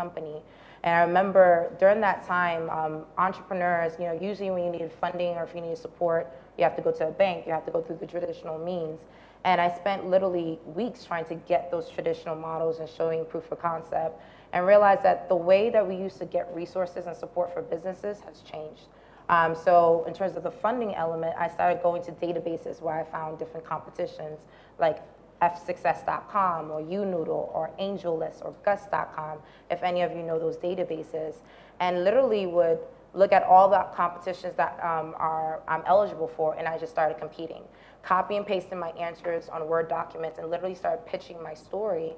company. And I remember during that time, entrepreneurs, usually when you need funding or if you need support, you have to go to a bank, you have to go through the traditional means. And I spent literally weeks trying to get those traditional models and showing proof of concept, and realized that the way that we used to get resources and support for businesses has changed. So in terms of the funding element, I started going to databases where I found different competitions like fsuccess.com or unoodle or AngelList or gus.com, if any of you know those databases, and literally would look at all the competitions that I'm eligible for, and I just started competing. Copy and pasting my answers on Word documents and literally started pitching my story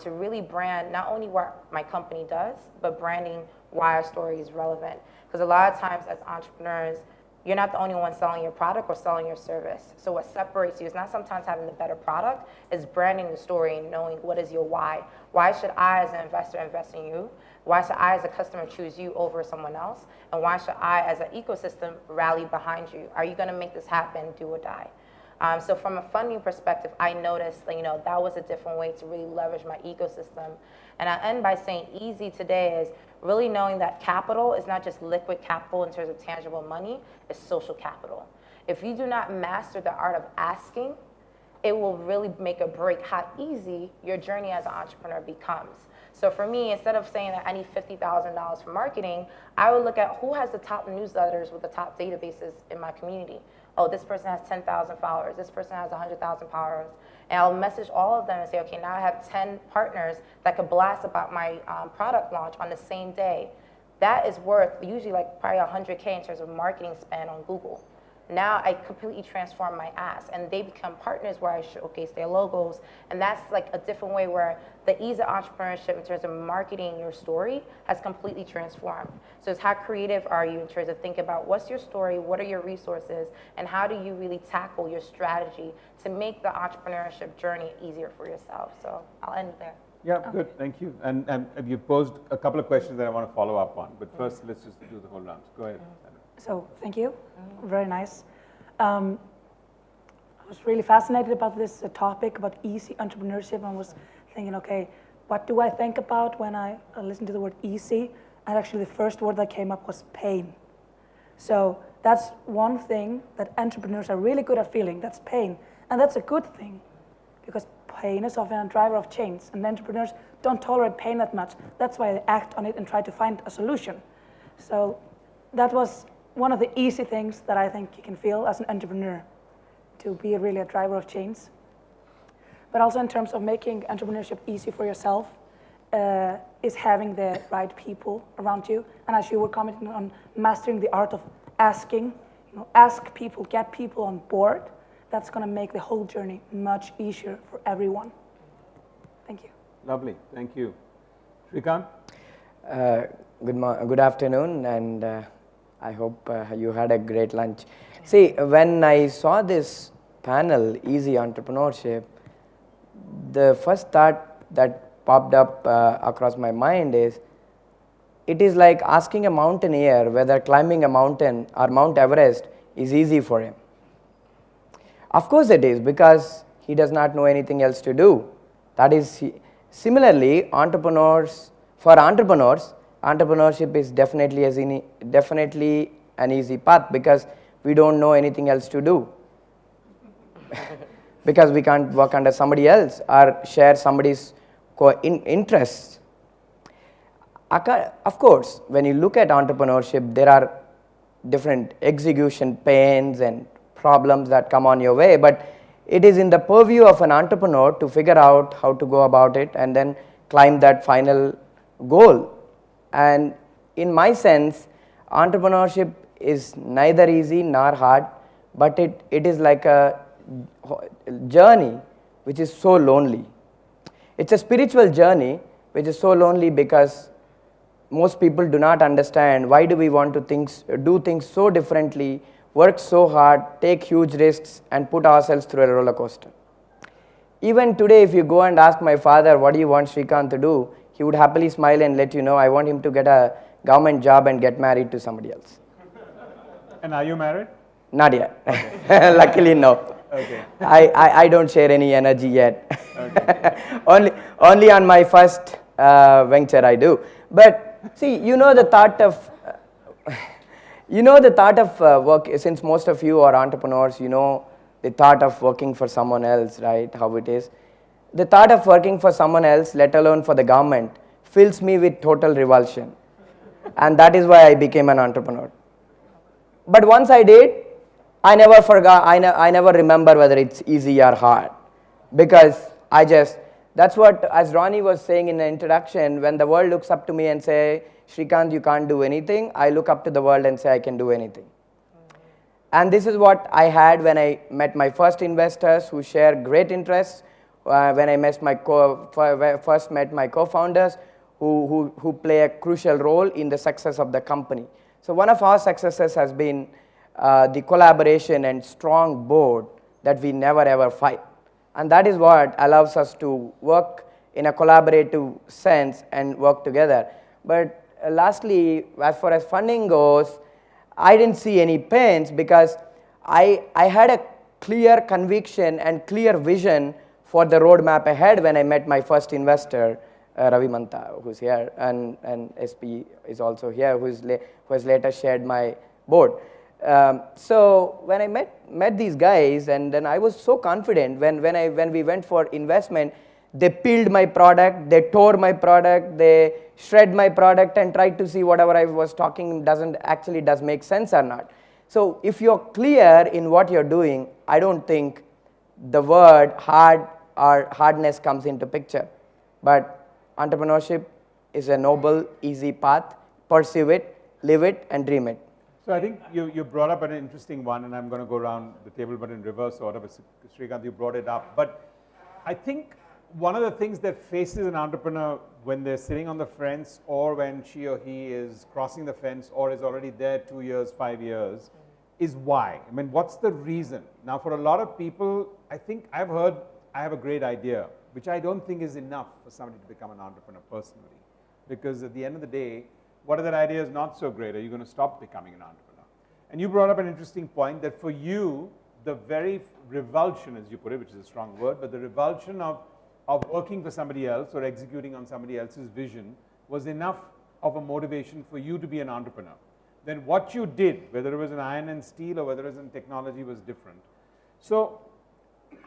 to really brand not only what my company does, but branding why our story is relevant. Because a lot of times as entrepreneurs, you're not the only one selling your product or selling your service. So what separates you is not sometimes having the better product, it's branding the story and knowing what is your why. Why should I as an investor invest in you? Why should I as a customer choose you over someone else? And why should I as an ecosystem rally behind you? Are you gonna make this happen, do or die? So from a funding perspective, I noticed that was a different way to really leverage my ecosystem. And I end by saying easy today is really knowing that capital is not just liquid capital in terms of tangible money, it's social capital. If you do not master the art of asking, it will really make or break how easy your journey as an entrepreneur becomes. So for me, instead of saying that I need $50,000 for marketing, I would look at who has the top newsletters with the top databases in my community. Oh, this person has 10,000 followers, this person has 100,000 followers. And I'll message all of them and say, okay, now I have 10 partners that could blast about my product launch on the same day. That is worth usually like probably 100K in terms of marketing spend on Google. Now I completely transform my ask, and they become partners where I showcase their logos. And that's like a different way where the ease of entrepreneurship in terms of marketing your story has completely transformed. So it's how creative are you in terms of thinking about what's your story, what are your resources, and how do you really tackle your strategy to make the entrepreneurship journey easier for yourself. So I'll end there. Yeah, okay. Good, thank you. And you posed a couple of questions that I want to follow up on, but first let's just do the whole round. Go ahead. So thank you, very nice. I was really fascinated about this topic about easy entrepreneurship, and was thinking, okay, what do I think about when I listen to the word easy? And actually the first word that came up was pain. So that's one thing that entrepreneurs are really good at feeling, that's pain. And that's a good thing, because pain is often a driver of change, and entrepreneurs don't tolerate pain that much. That's why they act on it and try to find a solution. So that was one of the easy things that I think you can feel as an entrepreneur, to be really a driver of change. But also in terms of making entrepreneurship easy for yourself, is having the right people around you. And as you were commenting on mastering the art of asking, ask people, get people on board. That's going to make the whole journey much easier for everyone. Thank you. Lovely, thank you. Shrikant? Good afternoon, and I hope you had a great lunch. See, when I saw this panel, Easy Entrepreneurship, the first thought that popped up across my mind is, it is like asking a mountaineer whether climbing a mountain or Mount Everest is easy for him. Of course it is, because he does not know anything else to do. That is, similarly, for entrepreneurs, entrepreneurship is definitely an easy path, because we don't know anything else to do. Because we can't work under somebody else or share somebody's interests. Of course, when you look at entrepreneurship, there are different execution pains and problems that come on your way, but it is in the purview of an entrepreneur to figure out how to go about it and then climb that final goal. And in my sense, entrepreneurship is neither easy nor hard, but it is like a journey which is so lonely. It's a spiritual journey which is so lonely, because most people do not understand why do we want to do things so differently, work so hard, take huge risks, and put ourselves through a roller coaster. Even today, if you go and ask my father, what do you want Shrikant to do, he would happily smile and let you know, I want him to get a government job and get married to somebody else. And are you married? Not yet. Okay. Luckily, no. Okay. I don't share any energy yet. Okay. Only on my first venture I do. But see, you know the thought of, work, since most of you are entrepreneurs, you know the thought of working for someone else, right, how it is. The thought of working for someone else, let alone for the government, fills me with total revulsion. And that is why I became an entrepreneur. But once I did, I never forgot, I never remember whether it's easy or hard. Because that's what, as Ronnie was saying in the introduction, when the world looks up to me and say, Srikanth, you can't do anything, I look up to the world and say, I can do anything. And this is what I had when I met my first investors who share great interests, when I first met my co-founders who play a crucial role in the success of the company. So one of our successes has been the collaboration and strong board that we never ever fight. And that is what allows us to work in a collaborative sense and work together. But lastly, as far as funding goes, I didn't see any pains because I had a clear conviction and clear vision for the roadmap ahead when I met my first investor, Ravi Manta, who's here, and SP is also here, who has later shared my board. So when I met these guys, and then I was so confident when we went for investment, they peeled my product, they tore my product, they shred my product and tried to see whatever I was talking does make sense or not. So if you're clear in what you're doing, I don't think the word hard or hardness comes into picture. But entrepreneurship is a noble, easy path. Pursue it, live it, and dream it. So I think you brought up an interesting one, and I'm going to go around the table, but in reverse order. But Srikanth, you brought it up. But I think one of the things that faces an entrepreneur when they're sitting on the fence, or when she or he is crossing the fence, or is already there 2 years, 5 years, is why. I mean, what's the reason? Now, for a lot of people, I think I've heard I have a great idea, which I don't think is enough for somebody to become an entrepreneur personally. Because at the end of the day, what if that idea is not so great? Are you going to stop becoming an entrepreneur? And you brought up an interesting point that for you, the very revulsion, as you put it, which is a strong word, but the revulsion of working for somebody else or executing on somebody else's vision was enough of a motivation for you to be an entrepreneur. Then what you did, whether it was in iron and steel or whether it was in technology, was different. So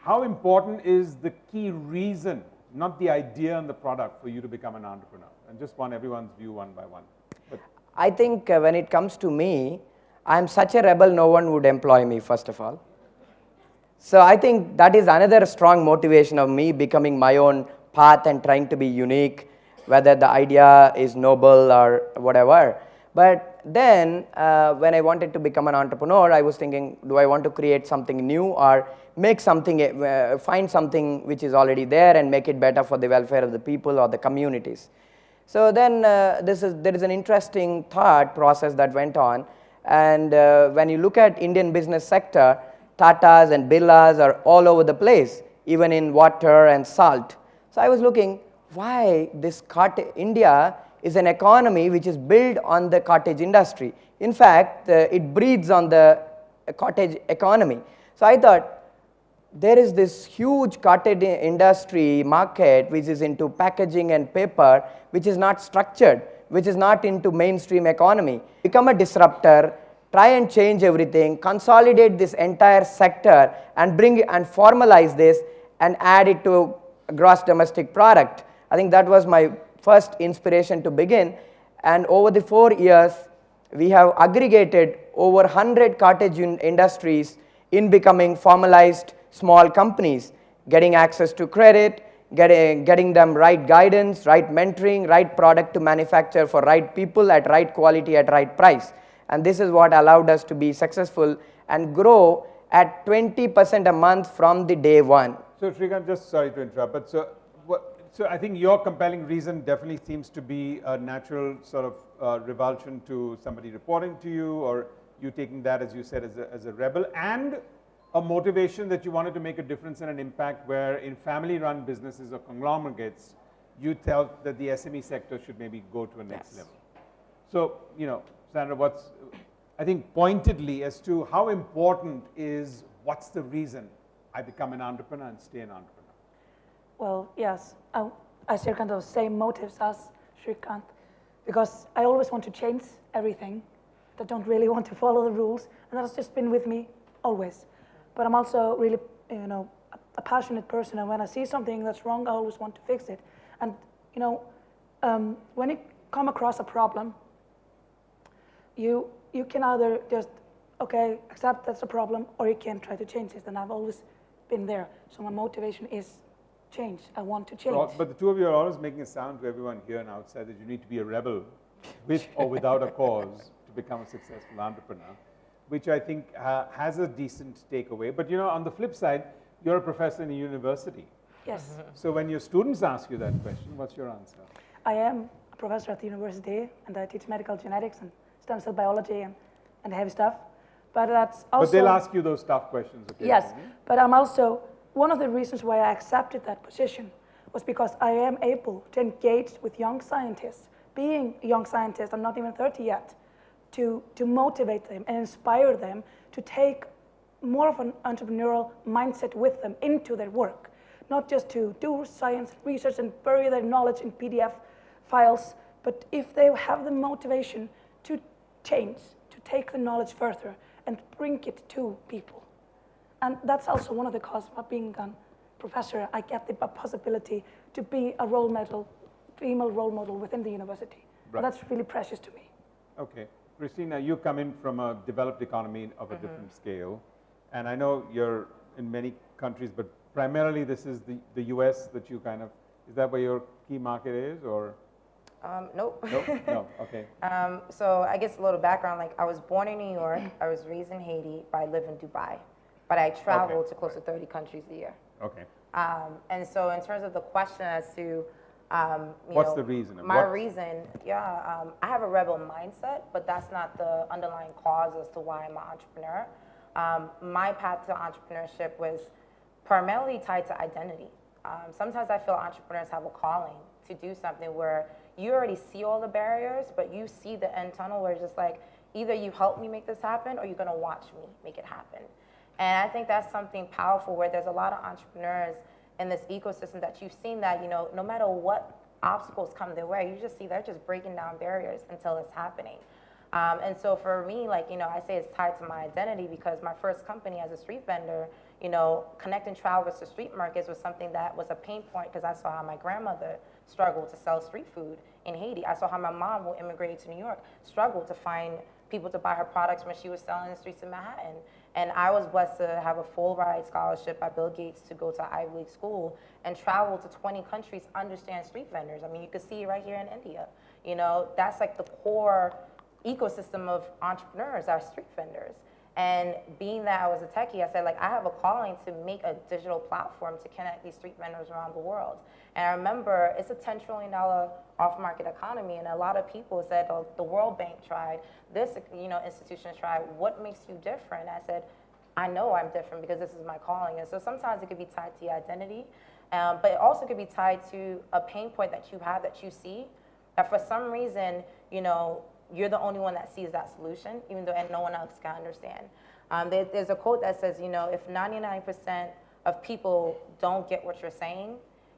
how important is the key reason, not the idea and the product, for you to become an entrepreneur? And just want everyone's view one by one. But I think when it comes to me, I'm such a rebel, no one would employ me, first of all. So I think that is another strong motivation of me becoming my own path and trying to be unique, whether the idea is noble or whatever. But then when I wanted to become an entrepreneur, I was thinking, do I want to create something new or make something, find something which is already there and make it better for the welfare of the people or the communities? So then there is an interesting thought process that went on. And when you look at Indian business sector, Tatas and Birlas are all over the place, even in water and salt. So I was looking, why India is an economy which is built on the cottage industry. In fact, it breeds on the cottage economy. So I thought, there is this huge cottage industry market which is into packaging and paper, which is not structured, which is not into mainstream economy. Become a disruptor, try and change everything, consolidate this entire sector and formalize this and add it to a gross domestic product. I think that was my first inspiration to begin. And over the 4 years, we have aggregated over 100 cottage industries in becoming formalized small companies, getting access to credit, getting them right guidance, right mentoring, right product to manufacture for right people at right quality at right price. And this is what allowed us to be successful and grow at 20% a month from the day one. so Srikanth, just sorry to interrupt, but so I think your compelling reason definitely seems to be a natural sort of revulsion to somebody reporting to you, or you taking that, as you said, as a rebel, and a motivation that you wanted to make a difference and an impact, where in family-run businesses or conglomerates, you felt that the SME sector should maybe go to a next level. So, Sandra, I think pointedly as to how important is what's the reason I become an entrepreneur and stay an entrepreneur? Well, yes. I share kind of the same motives as Shrikant, because I always want to change everything. I don't really want to follow the rules, and that's just been with me always. But I'm also really, a passionate person, and when I see something that's wrong, I always want to fix it. And when you come across a problem, you can either just accept that's a problem, or you can try to change it. And I've always been there. So my motivation is change. I want to change. But the two of you are always making a sound to everyone here and outside that you need to be a rebel with or without a cause to become a successful entrepreneur, which I think has a decent takeaway. But on the flip side, you're a professor in a university. Yes. So when your students ask you that question, what's your answer? I am a professor at the university, and I teach medical genetics and stem cell biology and heavy stuff. But that's also. But they'll ask you those tough questions occasionally. Yes, but I'm also, one of the reasons why I accepted that position was because I am able to engage with young scientists. Being a young scientist, I'm not even 30 yet, to motivate them and inspire them to take more of an entrepreneurial mindset with them into their work. Not just to do science research and bury their knowledge in PDF files, but if they have the motivation to change, to take the knowledge further and bring it to people. And that's also one of the causes of being a professor. I get the possibility to be a role model, female role model within the university. Right. And that's really precious to me. Okay. Christina, you come in from a developed economy of a different scale. And I know you're in many countries, but primarily this is the US that you is that where your key market is, or? Nope. Nope? No, okay. So I guess a little background, I was born in New York, I was raised in Haiti, but I live in Dubai. But I travel to close to 30 countries a year. Okay. And so in terms of the question as to, what's the reason? My reason, I have a rebel mindset, but that's not the underlying cause as to why I'm an entrepreneur. My path to entrepreneurship was primarily tied to identity. Sometimes I feel entrepreneurs have a calling to do something where you already see all the barriers, but you see the end tunnel where it's just either you help me make this happen or you're gonna watch me make it happen. And I think that's something powerful where there's a lot of entrepreneurs in this ecosystem that you've seen that, no matter what obstacles come their way, you just see they're just breaking down barriers until it's happening. And so for me, I say it's tied to my identity because my first company as a street vendor, connecting travelers to street markets was something that was a pain point because I saw how my grandmother struggled to sell street food in Haiti. I saw how my mom, who immigrated to New York, struggled to find people to buy her products when she was selling in the streets of Manhattan. And I was blessed to have a full ride scholarship by Bill Gates to go to Ivy League school and travel to 20 countries, understand street vendors. I mean, you can see it right here in India. That's the core ecosystem of entrepreneurs are street vendors. And being that I was a techie, I said, I have a calling to make a digital platform to connect these street vendors around the world. And I remember it's a $10 trillion off-market economy, and a lot of people said, oh, the World Bank tried, this institution tried, what makes you different? I said, I know I'm different because this is my calling. And so sometimes it could be tied to your identity, but it also could be tied to a pain point that you have that you see, that for some reason, you're the only one that sees that solution, even though no one else can understand. There's a quote that says, if 99% of people don't get what you're saying,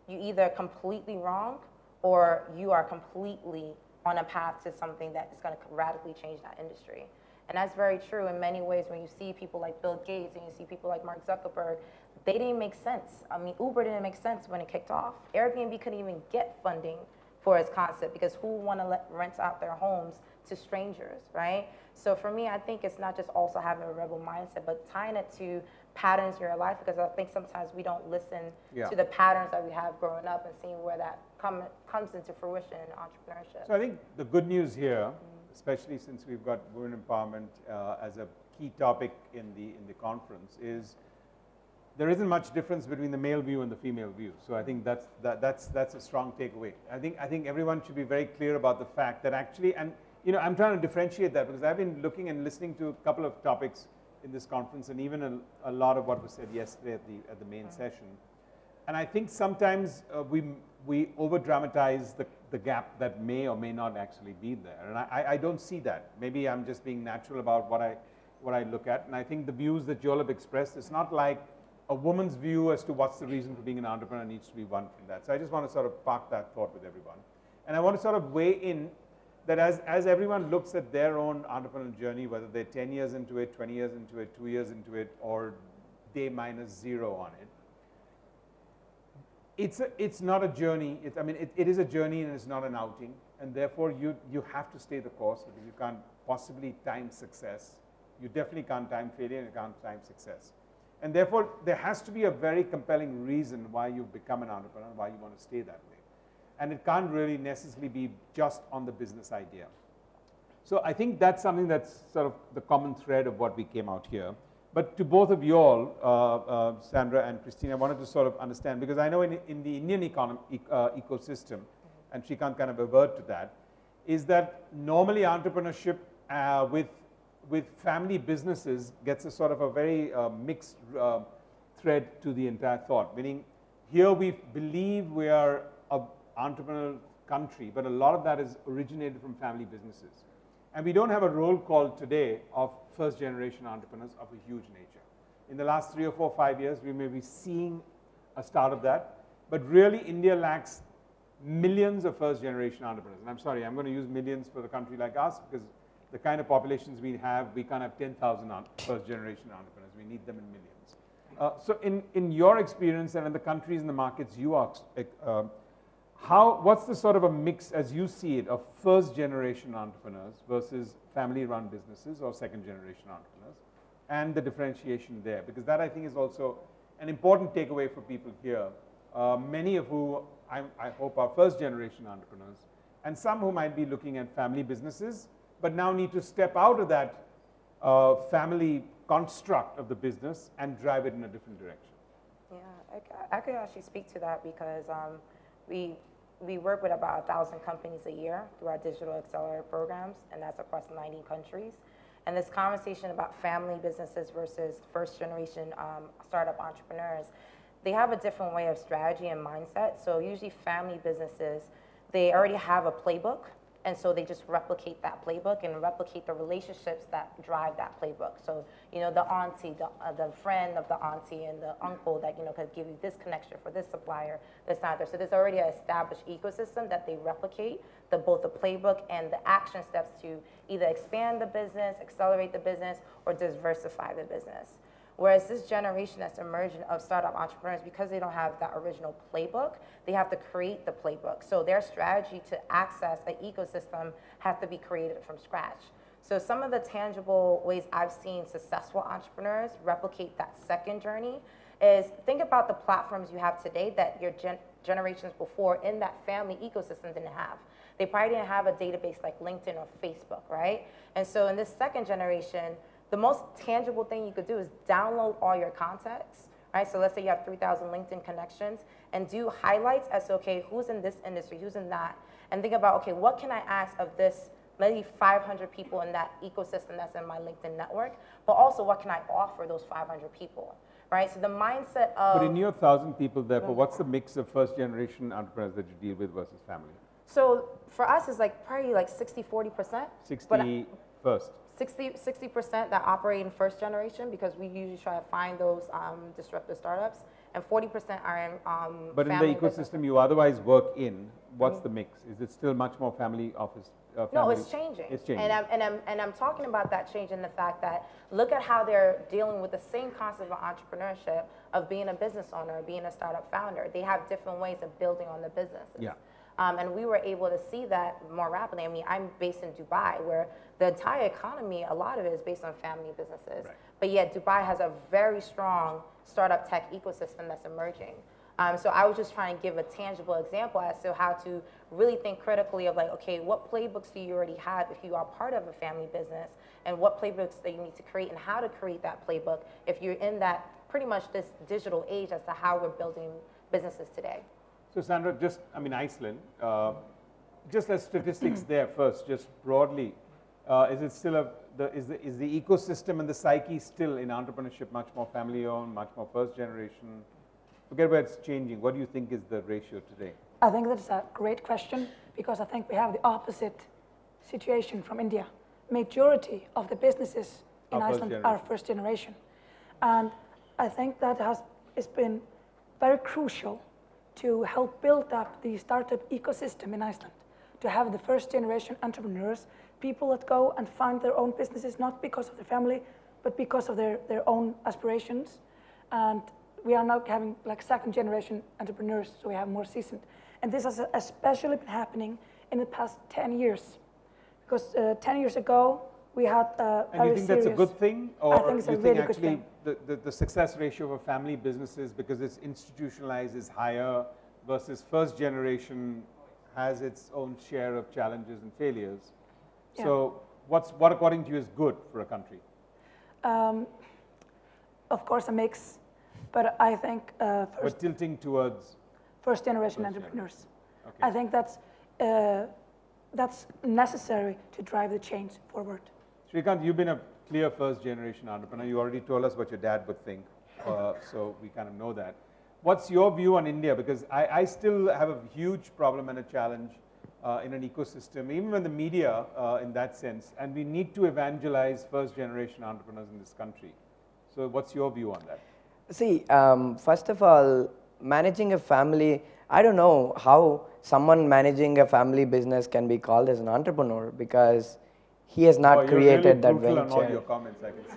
you either completely wrong or you are completely on a path to something that is going to radically change that industry. And that's very true in many ways. When you see people like Bill Gates and you see people like Mark Zuckerberg, they didn't make sense. I mean, Uber didn't make sense when it kicked off. Airbnb couldn't even get funding for its concept because who want to rent out their homes to strangers, right? So for me, I think it's not just also having a rebel mindset, but tying it to patterns in your life, because I think sometimes we don't listen to the patterns that we have growing up and seeing where that comes into fruition in entrepreneurship. So I think the good news here, especially since we've got women empowerment as a key topic in the conference, is there isn't much difference between the male view and the female view. So I think that's a strong takeaway. I think everyone should be very clear about the fact that actually, and I'm trying to differentiate that because I've been looking and listening to a couple of topics in this conference, and even a lot of what was said yesterday at the main session. And I think sometimes we over dramatize the gap that may or may not actually be there, and I don't see that. Maybe I'm just being natural about what I look at, and I think the views that you all have expressed, it's not like a woman's view as to what's the reason for being an entrepreneur needs to be one from that. So I just want to sort of park that thought with everyone. And I want to sort of weigh in that as everyone looks at their own entrepreneurial journey, whether they're 10 years into it, 20 years into it, 2 years into it, or day minus 0 on it, it's not a journey. It is a journey and it's not an outing. And therefore, you have to stay the course because you can't possibly time success. You definitely can't time failure and you can't time success. And therefore, there has to be a very compelling reason why you become an entrepreneur, why you want to stay that way. And it can't really necessarily be just on the business idea. So I think that's something that's sort of the common thread of what we came out here. But to both of you all, Sandra and Christine, I wanted to sort of understand, because I know in the Indian ecosystem, and Srikanth kind of avert to that, is that normally entrepreneurship with family businesses gets a sort of a very mixed thread to the entire thought. Meaning, here we believe we are an entrepreneurial country, but a lot of that is originated from family businesses. And we don't have a roll call today of first generation entrepreneurs of a huge nature. In the last 3 or 4 or 5 years, we may be seeing a start of that, but really India lacks millions of first generation entrepreneurs. And I'm sorry, I'm going to use millions for a country like us because the kind of populations we have, we can't have 10,000 first generation entrepreneurs. We need them in millions. So in your experience and in the countries and the markets you are, what's the sort of a mix as you see it of first generation entrepreneurs versus family run businesses or second generation entrepreneurs, and the differentiation there? Because that I think is also an important takeaway for people here, many of who I hope are first generation entrepreneurs, and some who might be looking at family businesses but now need to step out of that family construct of the business and drive it in a different direction. Yeah, I could actually speak to that because we work with about 1,000 companies a year through our digital accelerator programs, and that's across 90 countries. And this conversation about family businesses versus first generation startup entrepreneurs, they have a different way of strategy and mindset. So usually family businesses, they already have a playbook. And so they just replicate that playbook and replicate the relationships that drive that playbook. So, you know, the auntie, the friend of the auntie and the uncle that, you know, could give you this connection for this supplier, this either. So there's already an established ecosystem that they replicate, both the playbook and the action steps to either expand the business, accelerate the business, or diversify the business. Whereas this generation that's emerging of startup entrepreneurs, because they don't have that original playbook, they have to create the playbook. So their strategy to access an ecosystem has to be created from scratch. So some of the tangible ways I've seen successful entrepreneurs replicate that second journey is think about the platforms you have today that your generations before in that family ecosystem didn't have. They probably didn't have a database like LinkedIn or Facebook, right? And so in this second generation, the most tangible thing you could do is download all your contacts, right? So let's say you have 3,000 LinkedIn connections and do highlights as to, okay, who's in this industry, who's in that, and think about, okay, what can I ask of this, maybe 500 people in that ecosystem that's in my LinkedIn network, but also what can I offer those 500 people, right? So the mindset of— But in your 1,000 people, therefore, what's the mix of first generation entrepreneurs that you deal with versus family? So for us, it's like probably like 60-40%. 60 first. 60% that operate in first generation because we usually try to find those disruptive startups, and 40% are in But in the family ecosystem businesses. you otherwise work in, what's the mix? Is it still much more family office? No, it's changing. It's changing. And I'm talking about that change in the fact that look at how they're dealing with the same concept of entrepreneurship of being a business owner, being a startup founder. They have different ways of building on the businesses. Yeah. And we were able to see that more rapidly. I mean, I'm based in Dubai, where the entire economy, a lot of it is based on family businesses. Right. But yet Dubai has a very strong startup tech ecosystem that's emerging. So I was just trying to give a tangible example as to how to really think critically of like, okay, what playbooks do you already have if you are part of a family business, and what playbooks that you need to create and how to create that playbook if you're in that pretty much this digital age as to how we're building businesses today. So Sandra, just, I mean, Iceland, just as statistics there first, just broadly, is it still is the ecosystem and the psyche still in entrepreneurship much more family owned, much more first generation? Forget where it's changing. What do you think is the ratio today? I think that's a great question because I think we have the opposite situation from India. Majority of the businesses in Iceland are first generation. And I think that has it's been very crucial to help build up the startup ecosystem in Iceland, to have the first generation entrepreneurs, people that go and find their own businesses, not because of their family, but because of their own aspirations. And we are now having like second generation entrepreneurs, so we have more seasoned. And this has especially been happening in the past 10 years. Because 10 years ago, we had a And you think that's a good thing? Or I think it's a you really think good actually thing. the success ratio of family businesses, because it's institutionalized, is higher versus first generation has its own share of challenges and failures. Yeah. So what according to you is good for a country? Of course, a mix, but I think But tilting towards first generation First entrepreneurs. Okay. I think that's necessary to drive the change forward. Shrikant, you've been a clear first generation entrepreneur. You already told us what your dad would think, so we kind of know that. What's your view on India? Because I still have a huge problem and a challenge in an ecosystem, even in the media in that sense, and we need to evangelize first generation entrepreneurs in this country. So what's your view on that? See, first of all, managing a family, I don't know how someone managing a family business can be called as an entrepreneur, because he has not created that venture. On all venture. your comments, I can see.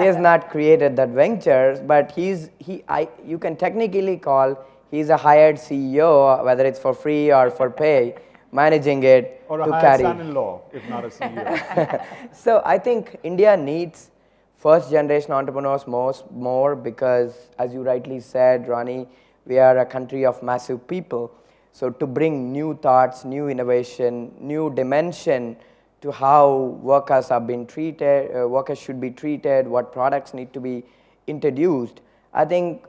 He has not created that ventures, but you can technically call he's a hired CEO, whether it's for free or for pay, managing it Or a to hired carry. son-in-law, if not a CEO. So I think India needs first generation entrepreneurs more because, as you rightly said, Ronnie, we are a country of massive people. So to bring new thoughts, new innovation, new dimension to how workers are being treated, workers should be treated, what products need to be introduced. I think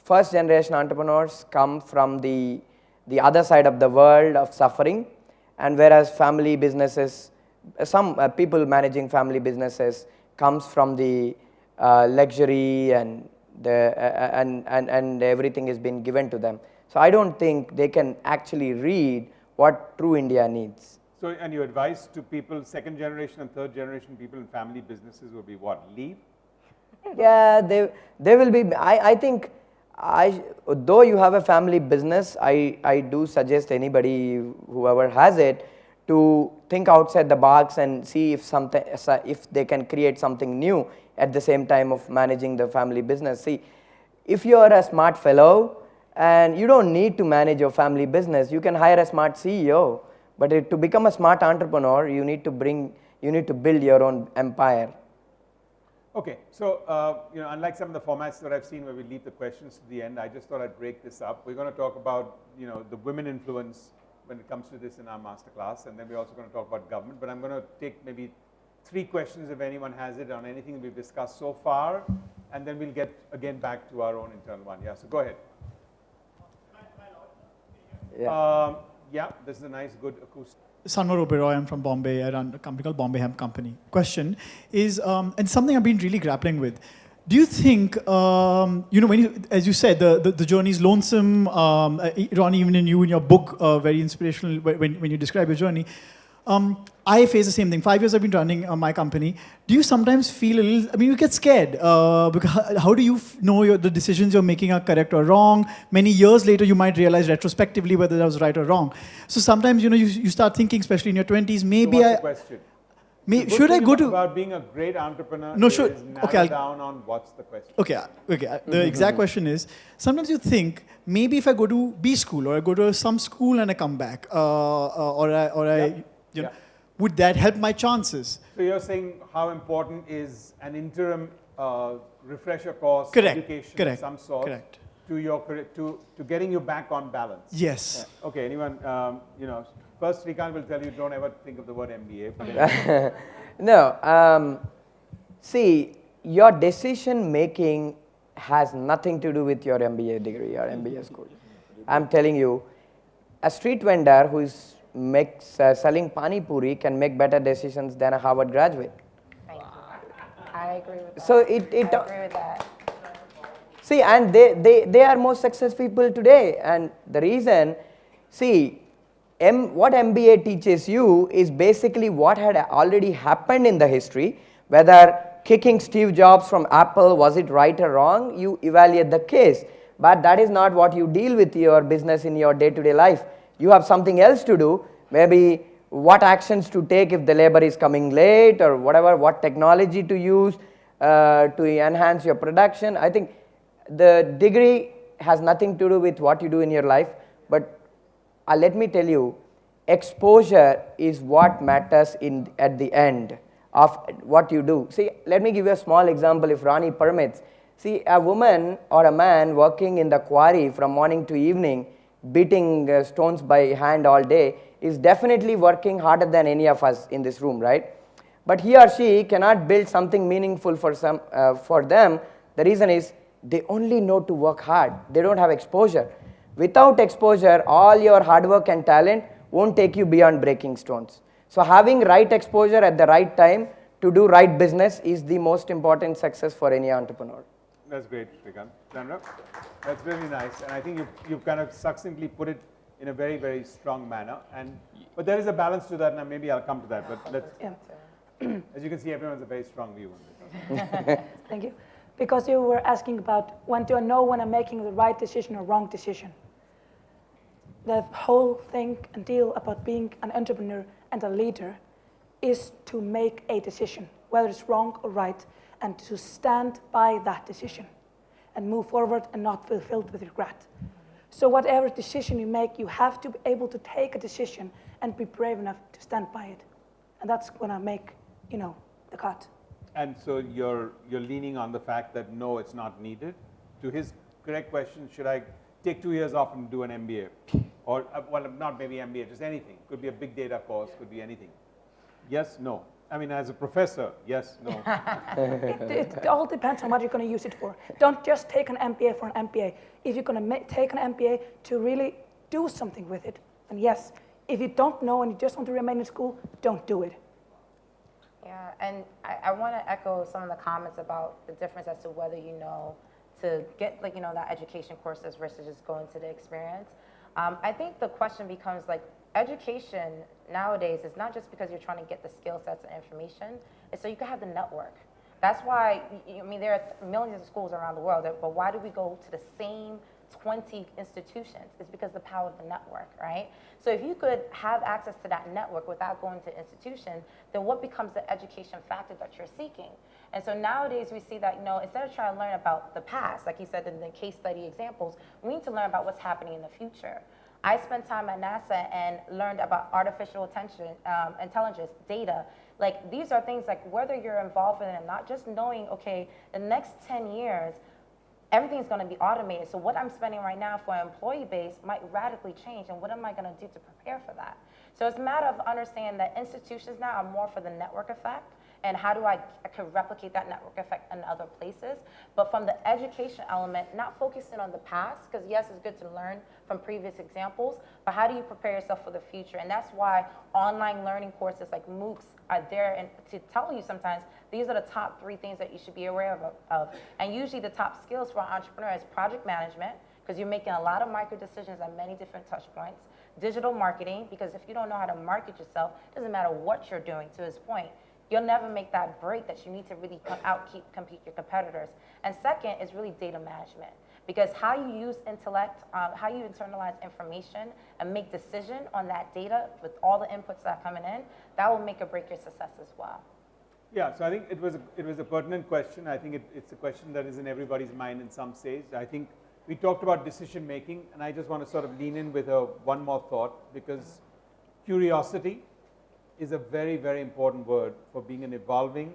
first generation entrepreneurs come from the other side of the world of suffering, and whereas family businesses, some people managing family businesses comes from the luxury and and everything has been given to them. So I don't think they can actually read what true India needs. So, and your advice to people, second generation and third generation people in family businesses would be what? Leave? Yeah, they will be. I think, though you have a family business, I do suggest anybody, whoever has it, to think outside the box and see if they can create something new at the same time of managing the family business. See, if you are a smart fellow and you don't need to manage your family business, you can hire a smart CEO. But to become a smart entrepreneur, you need to build your own empire. Okay, so unlike some of the formats that I've seen where we leave the questions to the end, I just thought I'd break this up. We're going to talk about the women influence when it comes to this in our masterclass, and then we're also going to talk about government. But I'm going to take maybe 3 questions if anyone has it on anything we've discussed so far, and then we'll get again back to our own internal one. Yeah, so go ahead. Yeah, this is a nice, good acoustic. Sanwar Oberoi, I'm from Bombay. I run a company called Bombay Hemp Company. Question is, and something I've been really grappling with. Do you think, as you said, the journey is lonesome, Ronnie, even in your book, very inspirational when you describe your journey. I face the same thing. 5 years I've been running my company. Do you sometimes feel a little, you get scared. Because how do you know the decisions you're making are correct or wrong? Many years later, you might realize retrospectively whether that was right or wrong. So sometimes, you start thinking, especially in your 20s, maybe So what's the question? should I go to... About being a great entrepreneur is narrow down on what's the question. Okay. The exact question is, sometimes you think, maybe if I go to B school or I go to some school and I come back, would that help my chances? So you're saying how important is an interim refresher course, Correct. education of some sort Correct. to your career, to getting you back on balance? Yes. Yeah. Okay, anyone, first Shrikant will tell you don't ever think of the word MBA. But anyway. No, see, your decision making has nothing to do with your MBA degree or MBA school. I'm telling you, a street vendor who is selling pani puri can make better decisions than a Harvard graduate. Thank you. I agree with that. So I agree with that. See, and they are most successful people today, and the reason, see, what MBA teaches you is basically what had already happened in the history, whether kicking Steve Jobs from Apple, was it right or wrong? You evaluate the case. But that is not what you deal with your business in your day-to-day life. You have something else to do, maybe what actions to take if the labor is coming late or whatever, what technology to use to enhance your production. I think the degree has nothing to do with what you do in your life, but let me tell you, exposure is what matters at the end of what you do. See, let me give you a small example if Ronnie permits. See, a woman or a man working in the quarry from morning to evening, beating stones by hand all day, is definitely working harder than any of us in this room, right? But he or she cannot build something meaningful for them. The reason is they only know to work hard. They don't have exposure. Without exposure, all your hard work and talent won't take you beyond breaking stones. So having right exposure at the right time to do right business is the most important success for any entrepreneur. That's great, Srikanth. Chandra, that's really nice. And I think you've kind of succinctly put it in a very, very strong manner. But there is a balance to that, and maybe I'll come to that. But let's, as you can see, everyone has a very strong view on this. Thank you. Because you were asking about when do I know when I'm making the right decision or wrong decision. The whole thing and deal about being an entrepreneur and a leader is to make a decision, whether it's wrong or right, and to stand by that decision and move forward and not feel filled with regret. So whatever decision you make, you have to be able to take a decision and be brave enough to stand by it. And that's when I make, the cut. And so you're leaning on the fact that no, it's not needed. To his correct question, should I take 2 years off and do an MBA? Or, well, not maybe MBA, just anything. Could be a big data course, could be anything. Yes, no. I mean, as a professor, yes, no. It all depends on what you're going to use it for. Don't just take an MBA for an MBA. If you're going to take an MBA to really do something with it, then yes. If you don't know and you just want to remain in school, don't do it. Yeah, and I want to echo some of the comments about the difference as to whether you know to get that education courses versus just going to the experience. I think the question becomes education nowadays is not just because you're trying to get the skill sets and information, it's so you can have the network. That's why, there are millions of schools around the world, but why do we go to the same 20 institutions? It's because the power of the network, right? So if you could have access to that network without going to institutions, then what becomes the education factor that you're seeking? And so nowadays we see that, instead of trying to learn about the past, like you said in the case study examples, we need to learn about what's happening in the future. I spent time at NASA and learned about artificial intelligence, data. These are things whether you're involved in it, not just knowing, okay, the next 10 years, everything's going to be automated. So what I'm spending right now for an employee base might radically change, and what am I going to do to prepare for that? So it's a matter of understanding that institutions now are more for the network effect, and how do I can replicate that network effect in other places. But from the education element, not focusing on the past, because yes, it's good to learn from previous examples, but how do you prepare yourself for the future? And that's why online learning courses like MOOCs are there and to tell you sometimes these are the top 3 things that you should be aware of. And usually the top skills for an entrepreneur is project management, because you're making a lot of micro decisions at many different touch points. Digital marketing, because if you don't know how to market yourself, it doesn't matter what you're doing, to his point. You'll never make that break that you need to really compete your competitors. And second is really data management, because how you use intellect, how you internalize information and make decision on that data with all the inputs that are coming in, that will make or break your success as well. Yeah, so I think it was a pertinent question. I think it's a question that is in everybody's mind in some stage. I think we talked about decision making, and I just want to sort of lean in with one more thought, because curiosity is a very, very important word for being an evolving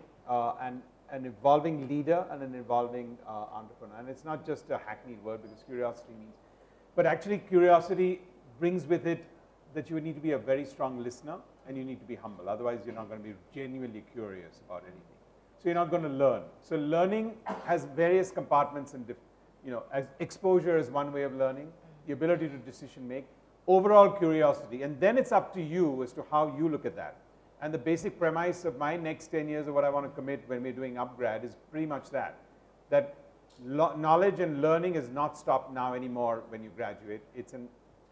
leader and an evolving entrepreneur. And it's not just a hackneyed word, because curiosity means, but actually curiosity brings with it that you need to be a very strong listener, and you need to be humble. Otherwise, you're not going to be genuinely curious about anything. So you're not going to learn. So learning has various compartments, and as exposure is one way of learning, the ability to decision make, overall curiosity, and then it's up to you as to how you look at that. And the basic premise of my next 10 years of what I want to commit when we're doing upgrad is pretty much that knowledge and learning is not stopped now anymore when you graduate.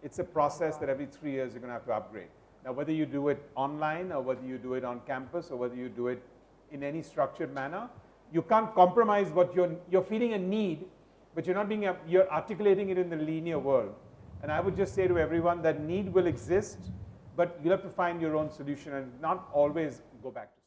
It's a process that every 3 years you're going to have to upgrade. Now, whether you do it online or whether you do it on campus or whether you do it in any structured manner, You can't compromise what you're feeling a need, but you're articulating it in the linear world. And I would just say to everyone that need will exist, but you'll have to find your own solution and not always go back to